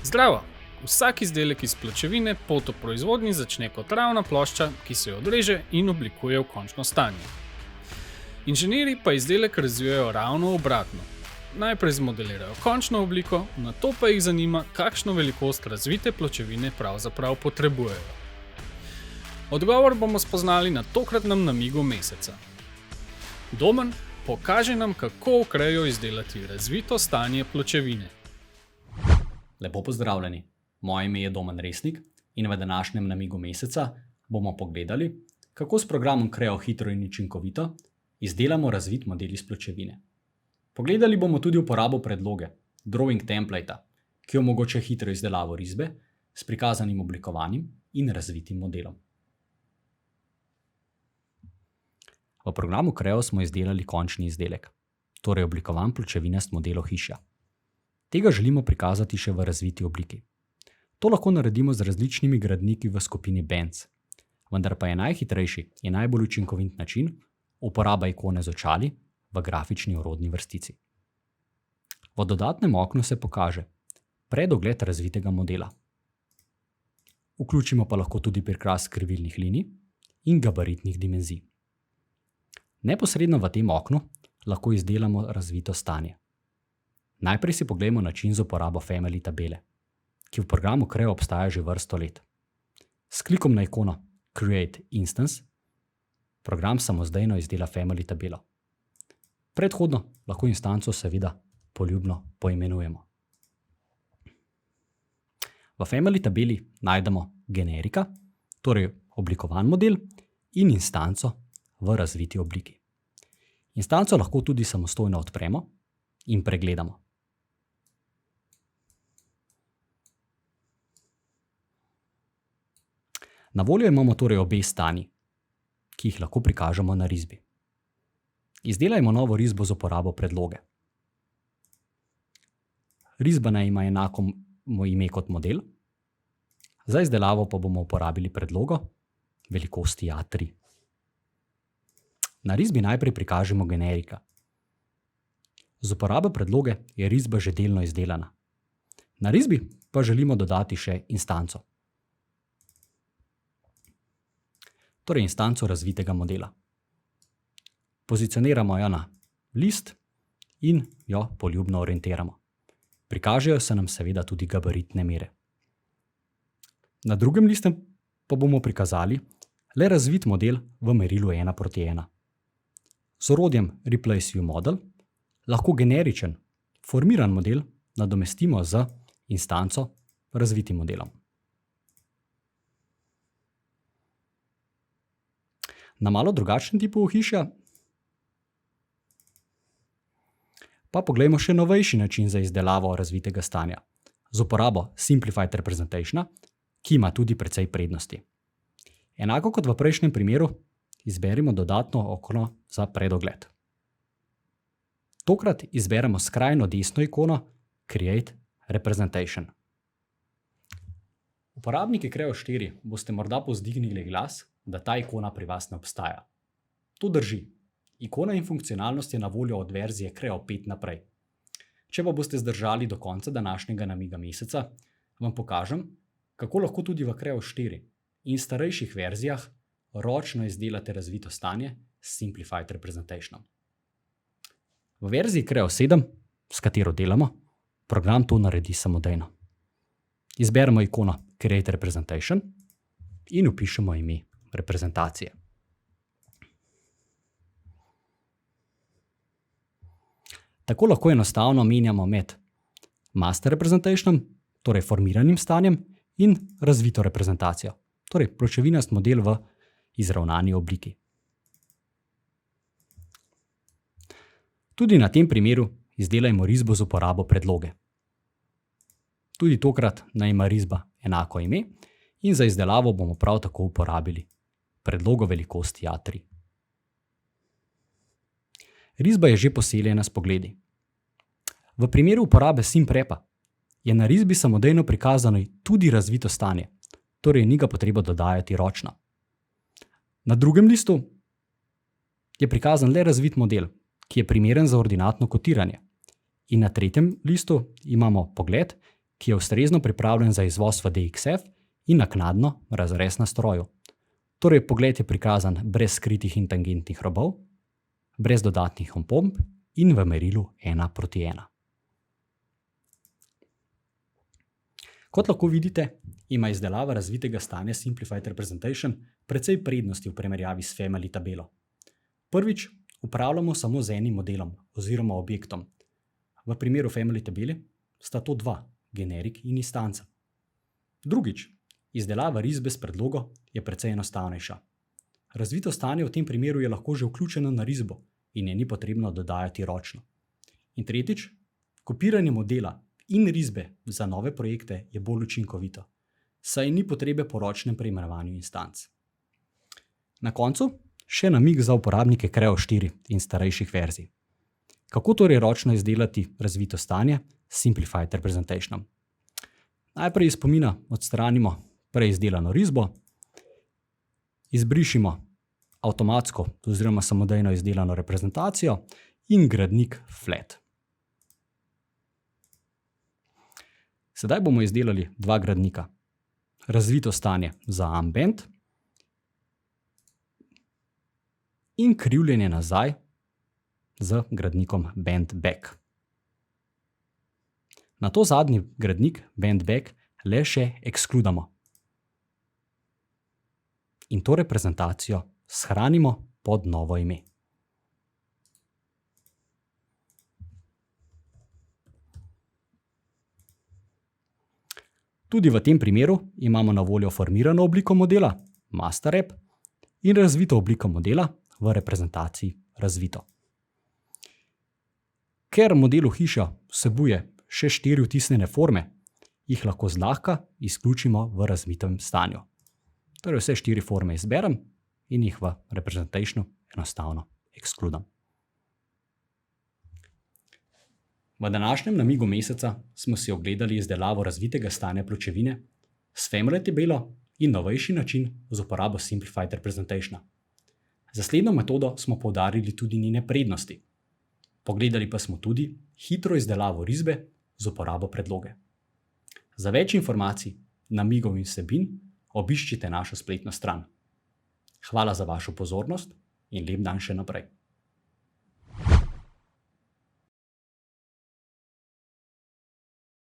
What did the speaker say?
Zdravo! Vsak izdelek iz pločevine po proizvodnji začne kot ravna plošča, ki se jo odreže in oblikuje v končno stanje. Inženirji pa izdelek razvijajo ravno obratno. Najprej zmodelirajo končno obliko, nato pa jih zanima, kakšno velikost razvite pločevine pravzaprav potrebujejo. Odgovor bomo spoznali na tokratnem namigu meseca. Domen, pokaži nam, kako v Kreju izdelati razvito stanje pločevine. Lepo pozdravljeni, moje ime je Domen Resnik in v današnjem namigu meseca bomo pogledali, kako s programom Creo hitro in učinkovito izdelamo razvit model iz pločevine. Pogledali bomo tudi uporabo predloge, drawing templata, ki omogoča hitro izdelavo risbe s prikazanim oblikovanim in razvitim modelom. V programu Creo smo izdelali končni izdelek, torej oblikovan pločevinast model ohišja. Tega želimo prikazati še v razviti obliki. To lahko naredimo z različnimi gradniki v skupini Bands, vendar pa je najhitrejši in najbolj učinkovit način uporaba ikone z očali v grafični orodni vrstici. V dodatnem oknu se pokaže predogled razvitega modela. Vključimo pa lahko tudi prikaz krivilnih linij in gabaritnih dimenzij. Neposredno v tem oknu lahko izdelamo razvito stanje. Najprej si poglejmo način z uporabo Family tabele, ki v programu Creo obstaja že vrsto let. S klikom na ikono Create Instance program samodejno izdela Family tabelo. Predhodno lahko instanco seveda poljubno poimenujemo. V Family tabeli najdemo generika, torej oblikovan model, in instanco v razviti obliki. Instanco lahko tudi samostojno odpremo in pregledamo. Na voljo imamo torej obe stanji, ki jih lahko prikažemo na risbi. Izdelajmo novo risbo z uporabo predloge. Risba naj ima enako ime kot model, za izdelavo pa bomo uporabili predlogo velikosti A3. Na risbi najprej prikažemo generika. Z uporabo predloge je risba že delno izdelana. Na risbi pa želimo dodati še instanco. Torej instanco razvitega modela. Pozicioniramo jo na list in jo poljubno orientiramo. Prikažejo se nam seveda tudi gabaritne mere. Na drugem listu pa bomo prikazali le razvit model v merilu 1:1. Z orodjem Replace View Model lahko generičen, formiran model nadomestimo z instanco razvitim modelom. Na malo drugačen tipu ohišja pa poglejmo še novejši način za izdelavo razvitega stanja z uporabo Simplified Representationa, ki ima tudi precej prednosti. Enako kot v prejšnjem primeru, izberimo dodatno okno za predogled. Tokrat izberemo skrajno desno ikono Create Representation. Uporabniki Creo 4 boste morda povzdignili glas, da ta ikona pri vas ne obstaja. To drži. Ikona in funkcionalnost je na voljo od verzije Creo 5 naprej. Če pa boste zdržali do konca današnjega namiga meseca, vam pokažem, kako lahko tudi v Creo 4 in starejših verzijah ročno izdelate razvito stanje s Simplified Representationom. V verziji Creo 7, s katero delamo, program to naredi samodejno. Izberemo ikono Create Representation in vpišemo ime reprezentacije. Tako lahko enostavno menjamo med Master Representationom, torej formiranim stanjem, in razvito reprezentacijo, torej pločevinast model v izravnani obliki. Tudi na tem primeru izdelajmo risbo z uporabo predloge. Tudi tokrat naj ima risba enako ime in za izdelavo bomo prav tako uporabili predlogo velikosti A3. Risba je že poseljena s pogledi. V primeru uporabe SimPrepa je na risbi samodejno prikazano tudi razvito stanje, torej ni ga potreba dodajati ročno. Na drugem listu je prikazan le razvit model, ki je primeren za ordinatno kotiranje. In na tretjem listu imamo pogled, ki je ustrezno pripravljen za izvoz v DXF in naknadno razrez na stroju. Torej, pogled je prikazan brez skritih in tangentnih robov, brez dodatnih opomb in v merilu 1:1. Kot lahko vidite, ima izdelava razvitega stanja Simplified Representation precej prednosti v primerjavi s Family tabelo. Prvič, upravljamo samo z enim modelom oziroma objektom. V primeru Family tabele sta to dva, generik in instanca. Drugič, izdelava risbe s predlogo je precej enostavnejša. Razvito stanje v tem primeru je lahko že vključeno na risbo in je ni potrebno dodajati ročno. In tretjič, kopiranje modela in risbe za nove projekte je bolj učinkovito, saj ni potrebe po ročnem preimenovanju instanc. Na koncu še namig za uporabnike Creo 4 in starejših verzij. Kako torej ročno izdelati razvito stanje s Simplified Representationom? Najprej iz spomina odstranimo preizdelano risbo, izbrišimo avtomatsko oziroma samodejno izdelano reprezentacijo in gradnik flat. Sedaj bomo izdelali dva gradnika. Razvito stanje za ambient in krivljenje nazaj z gradnikom bend back. Na to zadnji gradnik bend back le še ekskludamo. In to reprezentacijo shranimo pod novo ime. Tudi v tem primeru imamo na voljo formirano obliko modela, master rep, in razvito obliko modela v reprezentaciji razvito. Ker modelu hiša vsebuje še 4 vtisnjene forme, jih lahko zlahka izključimo v razvitem stanju. Torej vse 4 forme izberem in jih v representationu enostavno ekskludam. V današnjem namigu meseca smo si ogledali izdelavo razvitega stanja pločevine s Family tabelo in novejši način z uporabo Simplified Representationa. Za slednjo metodo smo poudarili tudi njene prednosti. Pogledali pa smo tudi hitro izdelavo risbe z uporabo predloge. Za več informacij, namigov in vsebin obiščite našo spletno stran. Hvala za vašo pozornost in lep dan še naprej.